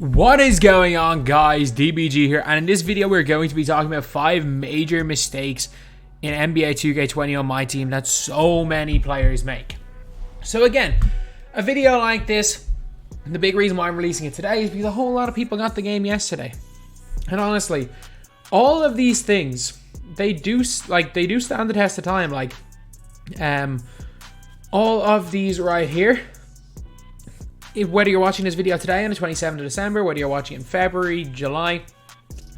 What is going on, guys? DBG here, and in this video we're going to be talking about 5 major mistakes in NBA 2K21 MyTEAM that so many players make. So again, a video like this, the big reason why I'm releasing it today is because a whole lot of people got the game yesterday. And honestly, all of these things, they do stand the test of time. Like all of these right here, whether you're watching this video today on the 27th of December, whether you're watching it in February, July,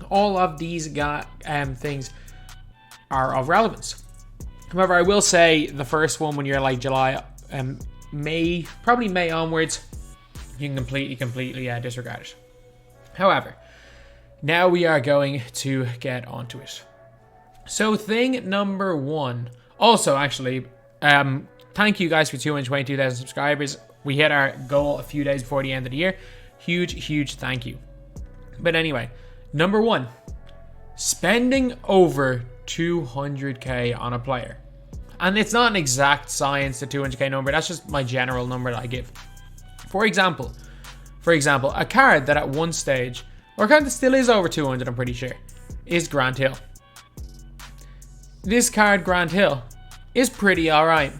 all of these things are of relevance. However, I will say the first one, when you're like July, May, probably May onwards, you can completely disregard it. However, now we are going to get onto it. So thing number one, also actually, thank you guys for 222,000 subscribers. We hit our goal a few days before the end of the year. Huge thank you. But anyway, number one, spending over 200k on a player. And it's not an exact science, the 200k number. That's just my general number that I give. For example, a card that at one stage, or a card that still is over 200, I'm pretty sure, is Grant Hill. This card, Grant Hill, is pretty alright.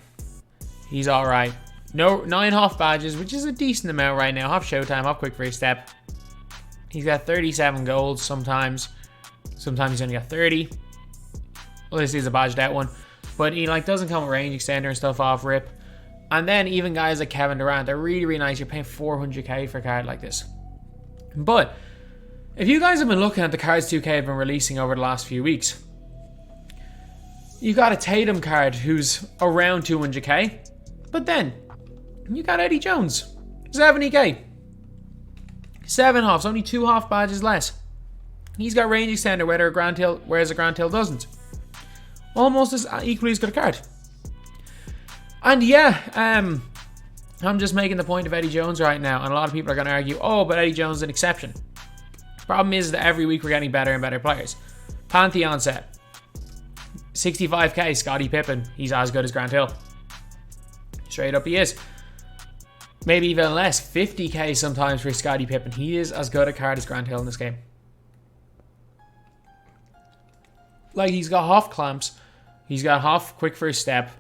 He's alright. No, 9 half badges, which is a decent amount right now. Half showtime, half quick first step. He's got 37 golds sometimes. Sometimes he's only got 30. Well, this is a badged out one. But he doesn't come with range extender and stuff off rip. And then even guys like Kevin Durant, they're really nice. You're paying 400k for a card like this. But if you guys have been looking at the cards 2K have been releasing over the last few weeks, you got a Tatum card who's around 200k. But then you got Eddie Jones, 70k. 7 halves, only 2 half badges less. He's got range extender, whereas a Grant Hill doesn't. Almost as equally as good a card. And yeah, I'm just making the point of Eddie Jones right now, and a lot of people are going to argue, oh, but Eddie Jones is an exception. Problem is that every week we're getting better and better players. Pantheon set, 65k, Scottie Pippen. He's as good as Grant Hill. Straight up he is. Maybe even less, 50k sometimes for Scottie Pippen. He is as good a card as Grant Hill in this game. Like, he's got half clamps. He's got half quick first step.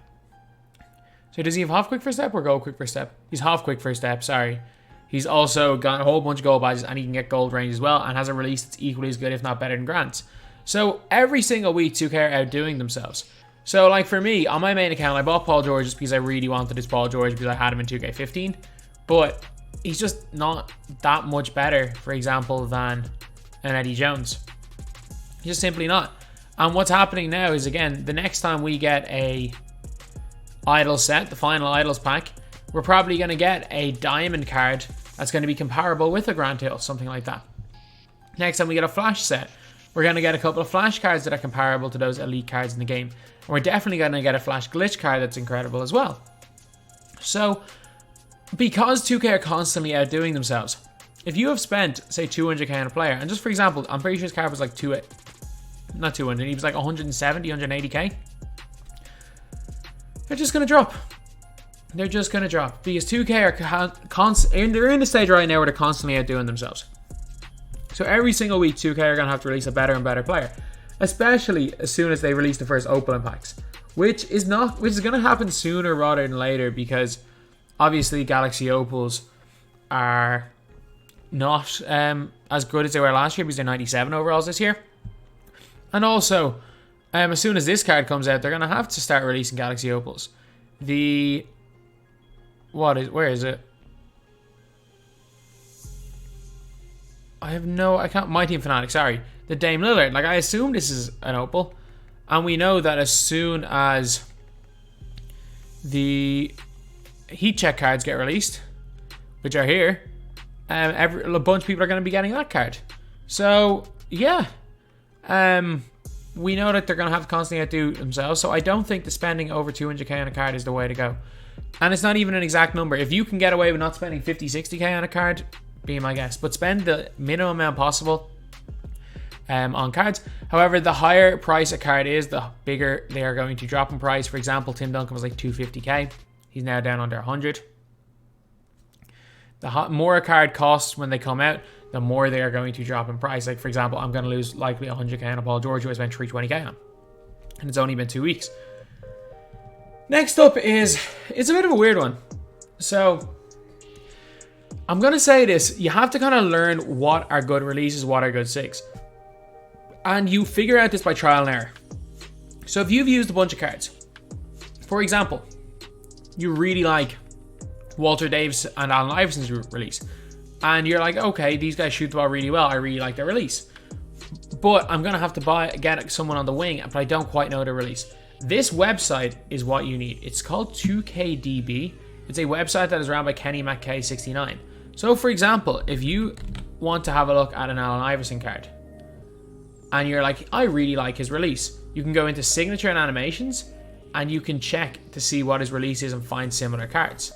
So does he have half quick first step or gold quick first step? He's half quick first step, sorry. He's also got a whole bunch of gold badges, and he can get gold range as well, and has a release that's equally as good, if not better, than Grant's. So every single week 2K are outdoing themselves. So like for me, on my main account, I bought Paul George just because I really wanted this Paul George, because I had him in 2K15. But he's just not that much better, for example, than an Eddie Jones. He's just simply not. And what's happening now is, again, the next time we get a idol set, the final idols pack, we're probably going to get a diamond card that's going to be comparable with a Grant Hill, something like that. Next time we get a flash set, we're going to get a couple of flash cards that are comparable to those elite cards in the game. And we're definitely going to get a flash glitch card that's incredible as well. So, because 2K are constantly outdoing themselves, if you have spent, say, 200k on a player, and just for example, I'm pretty sure his card was like not 200, he was like 170, 180k. They're just going to drop. They're just going to drop. Because 2K are they're in the stage right now where they're constantly outdoing themselves. So every single week, 2K are going to have to release a better and better player. Especially as soon as they release the first opening packs. Which is going to happen sooner rather than later, because obviously Galaxy Opals are not as good as they were last year, because they're 97 overalls this year. And also, as soon as this card comes out, they're going to have to start releasing Galaxy Opals. Where is it? I can't, MyTEAM Fanatic, sorry. The Dame Lillard. Like, I assume this is an Opal. And we know that as soon as the heat check cards get released, which are here, a bunch of people are going to be getting that card. So, yeah. We know that they're going to have to constantly outdo themselves, so I don't think the spending over 200k on a card is the way to go. And it's not even an exact number. If you can get away with not spending 50, 60k on a card, be my guest. But spend the minimum amount possible on cards. However, the higher price a card is, the bigger they are going to drop in price. For example, Tim Duncan was like 250k. He's now down under 100. The more a card costs when they come out, the more they are going to drop in price. Like, for example, I'm going to lose likely 100k on a Paul George who I spent 320k on. And it's only been 2 weeks. Next up is, it's a bit of a weird one. So, I'm going to say this. You have to kind of learn what are good releases, what are good SIGs. And you figure out this by trial and error. So if you've used a bunch of cards, for example, you really like Walter Davis and Allen Iverson's release, and you're like, okay, these guys shoot the ball really well, I really like their release, but I'm going to have to get someone on the wing, but I don't quite know their release. This website is what you need. It's called 2KDB. It's a website that is run by Kenny McKay69. So for example, if you want to have a look at an Allen Iverson card, and you're like, I really like his release, you can go into signature and animations, and you can check to see what his release is and find similar cards.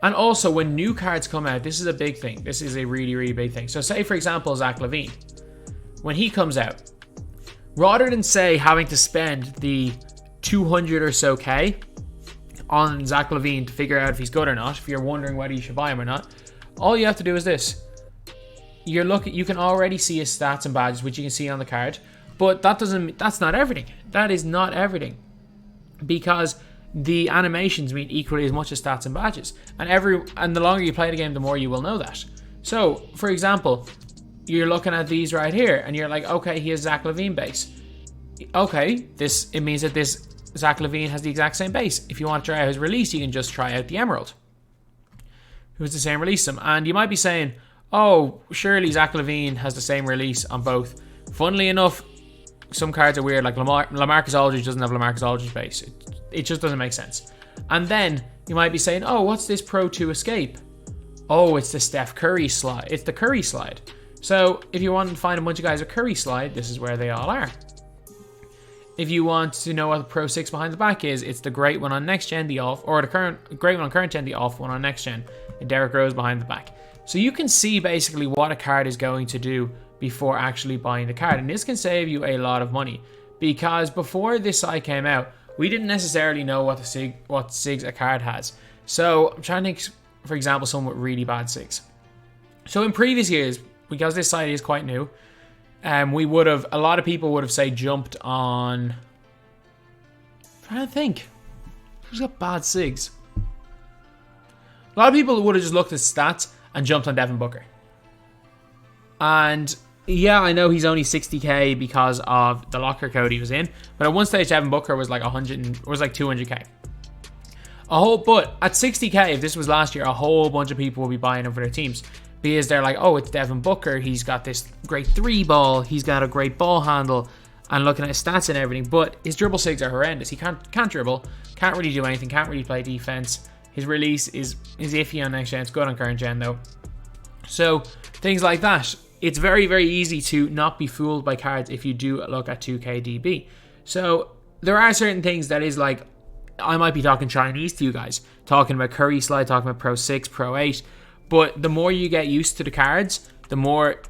And also, when new cards come out, this is a big thing. This is a really, really big thing. So say, for example, Zach LaVine. When he comes out, rather than, say, having to spend the 200 or so K on Zach LaVine to figure out if he's good or not, if you're wondering whether you should buy him or not, all you have to do is this. You can already see his stats and badges, which you can see on the card, but that's not everything. That is not everything, because the animations mean equally as much as stats and badges, and the longer you play the game, the more you will know that. So, for example, you're looking at these right here, and you're like, okay, he has Zach LaVine base. Okay, it means that this Zach LaVine has the exact same base. If you want to try out his release, you can just try out the Emerald, who's the same release. And you might be saying, oh, surely Zach LaVine has the same release on both. Funnily enough, some cards are weird, like LaMarcus Aldridge doesn't have LaMarcus Aldridge base. It just doesn't make sense. And then you might be saying, oh, what's this Pro 2 Escape? Oh, it's the Steph Curry slide. It's the Curry slide. So if you want to find a bunch of guys with Curry slide, this is where they all are. If you want to know what the Pro 6 behind the back is, it's the great one on next gen, the off, or the great one on current gen, the off one on next gen, and Derrick Rose behind the back. So you can see basically what a card is going to do before actually buying the card. And this can save you a lot of money, because before this site came out, we didn't necessarily know what SIGs a card has. So I'm trying to think, for example, some with really bad SIGs. So in previous years, because this site is quite new, a lot of people would have, say, jumped on, I'm trying to think, who's got bad SIGs? A lot of people would have just looked at stats and jumped on Devin Booker. And yeah, I know he's only 60k because of the locker code he was in, but at one stage Devin Booker was like 200k. But at 60k, if this was last year, a whole bunch of people will be buying him for their teams, because they're like, oh, it's Devin Booker, he's got this great 3-ball, he's got a great ball handle, and looking at his stats and everything, but his dribble SIGs are horrendous. He can't dribble, can't really do anything, can't really play defense. His release is iffy on next gen. It's good on current gen though. So things like that. It's very, very easy to not be fooled by cards if you do look at 2KDB. So there are certain things that is like, I might be talking Chinese to you guys, talking about Curry slide, talking about Pro 6, Pro 8. But the more you get used to the cards, the more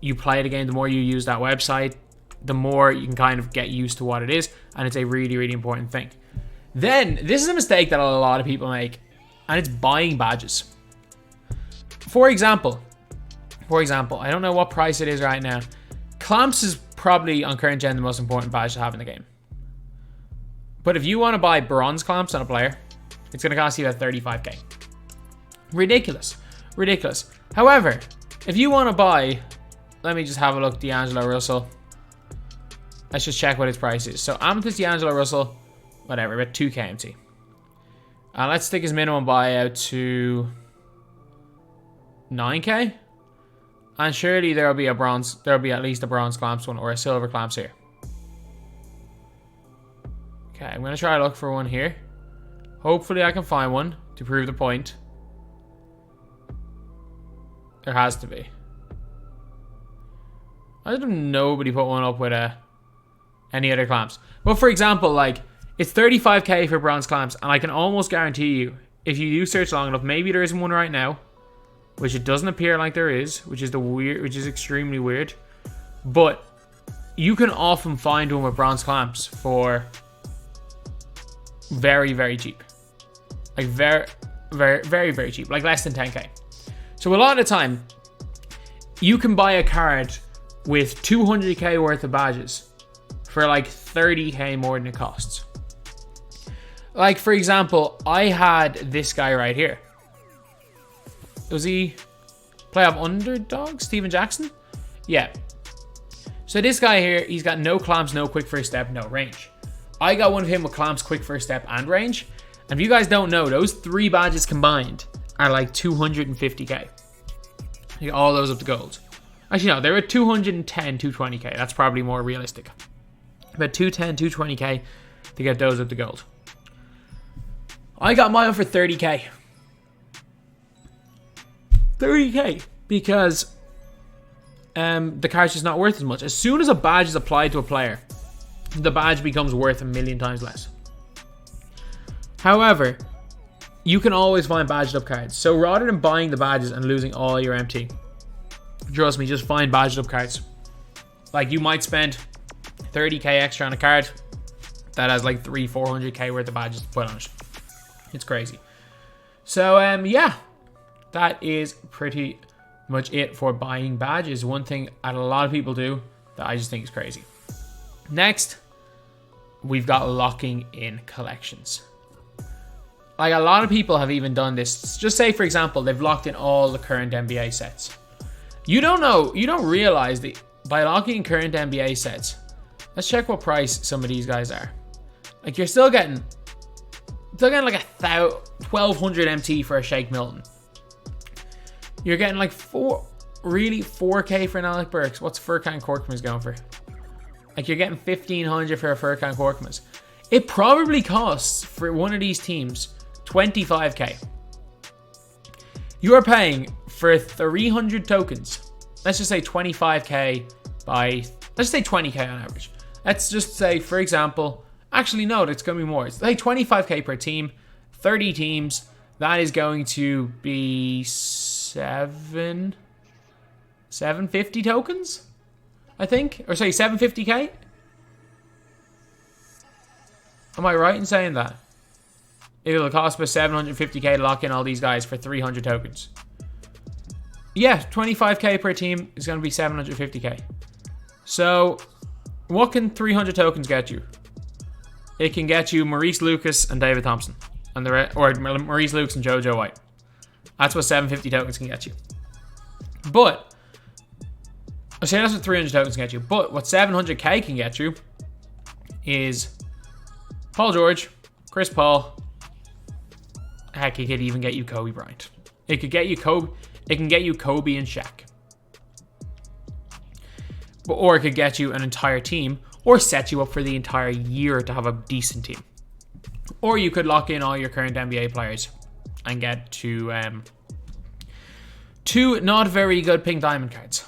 you play the game, the more you use that website, the more you can kind of get used to what it is. And it's a really, really important thing. Then, this is a mistake that a lot of people make, and it's buying badges. For example, I don't know what price it is right now. Clamps is probably, on current gen, the most important badge to have in the game. But if you want to buy bronze clamps on a player, it's going to cost you about 35k. Ridiculous. However, if you want to buy, let me just have a look, D'Angelo Russell. Let's just check what his price is. So, Amethyst D'Angelo Russell, whatever, about 2k MT. Let's stick his minimum buyout to 9k. And surely there'll be at least a bronze clamps one or a silver clamps here. Okay, I'm gonna try to look for one here. Hopefully I can find one to prove the point. There has to be. I don't know, nobody put one up with any other clamps. But for example, like, it's 35k for bronze clamps, and I can almost guarantee you, if you do search long enough, maybe there isn't one right now, which it doesn't appear like there is, which is extremely weird. But you can often find one with bronze clamps for very, very cheap. Like very, very, very, very cheap, like less than 10k. So a lot of the time, you can buy a card with 200k worth of badges for like 30k more than it costs. Like, for example, I had this guy right here. Was he playoff underdog? Steven Jackson? Yeah. So this guy here, he's got no clamps, no quick first step, no range. I got one of him with clamps, quick first step, and range. And if you guys don't know, those 3 badges combined are like 250k. You get all those up to gold. Actually, no, they're at 210, 220k. That's probably more realistic. About 210, 220k to get those up to gold. I got mine for 30k. 30k. Because the card's just not worth as much. As soon as a badge is applied to a player, the badge becomes worth 1,000,000 times less. However, you can always find badged up cards. So rather than buying the badges and losing all your MT, trust me, just find badged up cards. Like, you might spend 30k extra on a card that has like 300-400k worth of badges to put on it. It's crazy. So yeah, that is pretty much it for buying badges. One thing that a lot of people do that I just think is crazy. Next, we've got locking in collections. Like, a lot of people have even done this. Just say, for example, they've locked in all the current NBA sets. You don't realize that by locking in current NBA sets, let's check what price some of these guys are. Like, you're still getting like 1,200 MT for a Shake Milton. You're getting like 4K for an Alec Burks. What's Furkan Korkmaz going for? Like, you're getting 1,500 for a Furkan Korkmaz. It probably costs for one of these teams 25k. You are paying for 300 tokens. Let's just say 25k by, let's say 20k on average. Let's just say, for example, actually no, it's going to be more. It's like 25k per team, 30 teams. That is going to be 750 tokens, I think, or say 750k. Am I right in saying that? It'll cost about 750k to lock in all these guys for 300 tokens. Yeah, 25k per team is going to be 750k. So, what can 300 tokens get you? It can get you Maurice Lucas and David Thompson, and or Maurice Lucas and JoJo White. That's what 750 tokens can get you. But, I say that's what 300 tokens can get you. But what 700k can get you is Paul George, Chris Paul. Heck, it could even get you Kobe Bryant. It could get you Kobe. It can get you Kobe and Shaq. Or it could get you an entire team, or set you up for the entire year to have a decent team. Or you could lock in all your current NBA players and get two not very good pink diamond cards.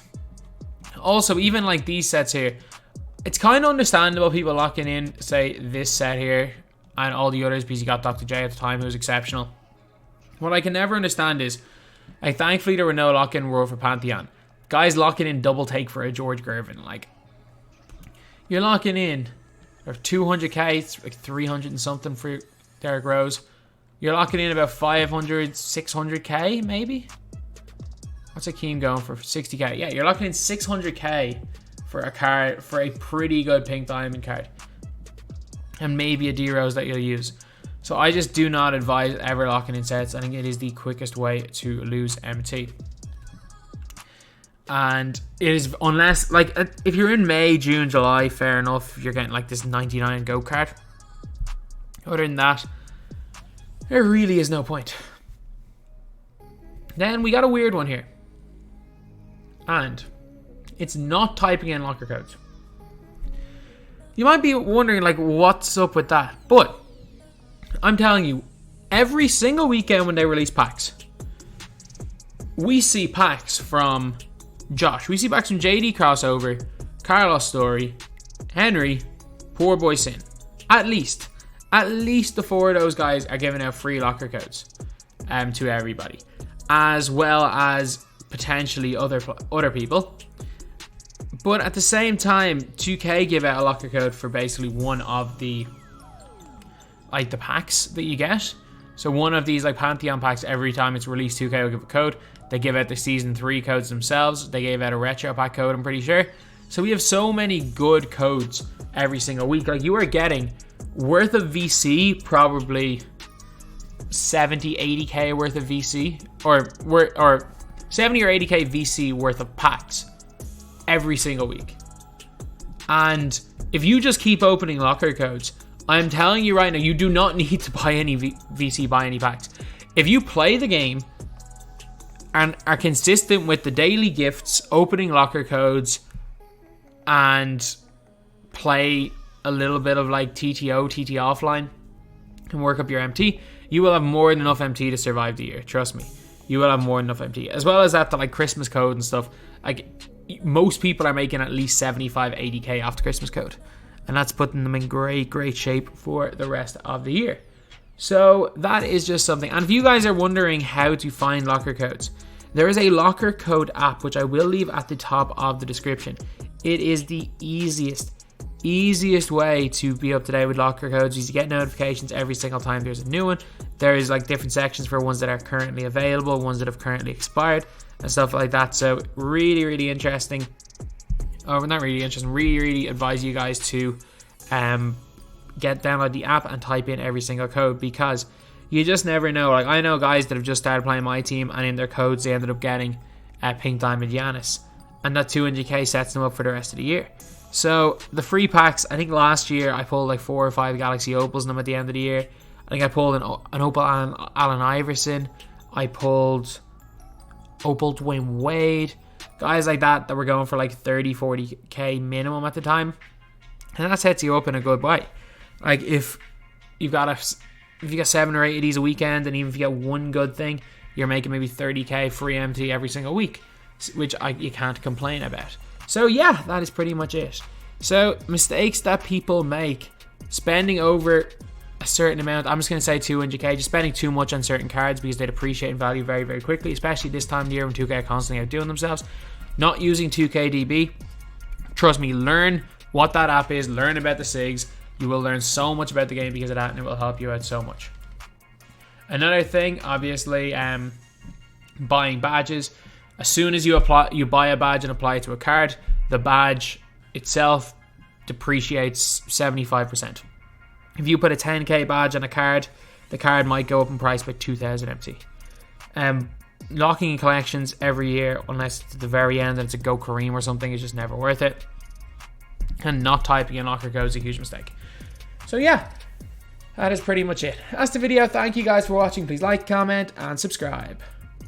Also, even like these sets here, it's kind of understandable people locking in, say, this set here and all the others, because you got Dr. J at the time, who was exceptional. What I can never understand is, like, thankfully there were no lock-in rules for Pantheon. Guys locking in double take for a George Gervin. Like, you're locking in 200k, it's like 300 and something for Derrick Rose. You're locking in about 500, 600k maybe? What's Akeem going for? 60k. Yeah, you're locking in 600k for a card, for a pretty good pink diamond card. And maybe a D-Rose that you'll use. So I just do not advise ever locking in sets. I think it is the quickest way to lose MT. And it is, unless, like, if you're in May, June, July, fair enough, you're getting like this 99 GO card. Other than that, there really is no point. Then we got a weird one here. And it's not typing in locker codes. You might be wondering, like, what's up with that? But I'm telling you, every single weekend when they release packs, we see packs from Josh. We see packs from JD Crossover, Carlos Story, Henry, Poor Boy Sin. At least the 4 of those guys are giving out free locker codes to everybody, as well as potentially other people. But at the same time, 2K give out a locker code for basically one of the, like, the packs that you get. So one of these, like, Pantheon packs, every time it's released, 2K will give a code. They give out the Season 3 codes themselves. They gave out a Retro Pack code, I'm pretty sure. So we have so many good codes every single week. Like, you are getting worth of VC, probably 70, 80k worth of VC, or 70 or 80k VC worth of packs every single week. And if you just keep opening locker codes, I'm telling you right now, you do not need to buy any VC, buy any packs. If you play the game and are consistent with the daily gifts, opening locker codes, and play a little bit of like TTO, TT offline, and work up your MT, you will have more than enough MT to survive the year. Trust me, you will have more than enough MT. As well as that, the like Christmas code and stuff. Like, most people are making at least 75, 80k off the Christmas code, and that's putting them in great shape for the rest of the year. So that is just something. And if you guys are wondering how to find locker codes, there is a locker code app, which I will leave at the top of the description. It is the easiest way to be up to date with locker codes. You get notifications every single time there's a new one. There is like different sections for ones that are currently available, ones that have currently expired, and stuff like that. So really interesting. Oh, not really interesting. Really advise you guys to download the app and type in every single code, because you just never know. Like, I know guys that have just started playing my team, and in their codes they ended up getting Pink Diamond Giannis, and that 200k sets them up for the rest of the year. So the free packs, I think last year I pulled like 4 or 5 Galaxy Opals in them at the end of the year. I think I pulled an Opal Allen Iverson. I pulled Opal Dwayne Wade. Guys like that were going for like 30, 40k minimum at the time. And that sets you up in a good way. Like, if you got 7 or 8 of these a weekend, and even if you get one good thing, you're making maybe 30k free MT every single week, which you can't complain about. So yeah, that is pretty much it. So mistakes that people make: spending over a certain amount. I'm just going to say 200k, just spending too much on certain cards because they depreciate in value very quickly, especially this time of year when 2K are constantly outdoing themselves. Not using 2KDB. Trust me, learn what that app is, learn about the SIGs. You will learn so much about the game because of that, and it will help you out so much. Another thing, obviously, buying badges. As soon as you buy a badge and apply it to a card, the badge itself depreciates 75%. If you put a 10k badge on a card, the card might go up in price by 2,000 MT. Locking in collections every year, unless it's at the very end and it's a Go Kareem or something, is just never worth it. And not typing in locker code is a huge mistake. So yeah, that is pretty much it. That's the video. Thank you guys for watching. Please like, comment, and subscribe.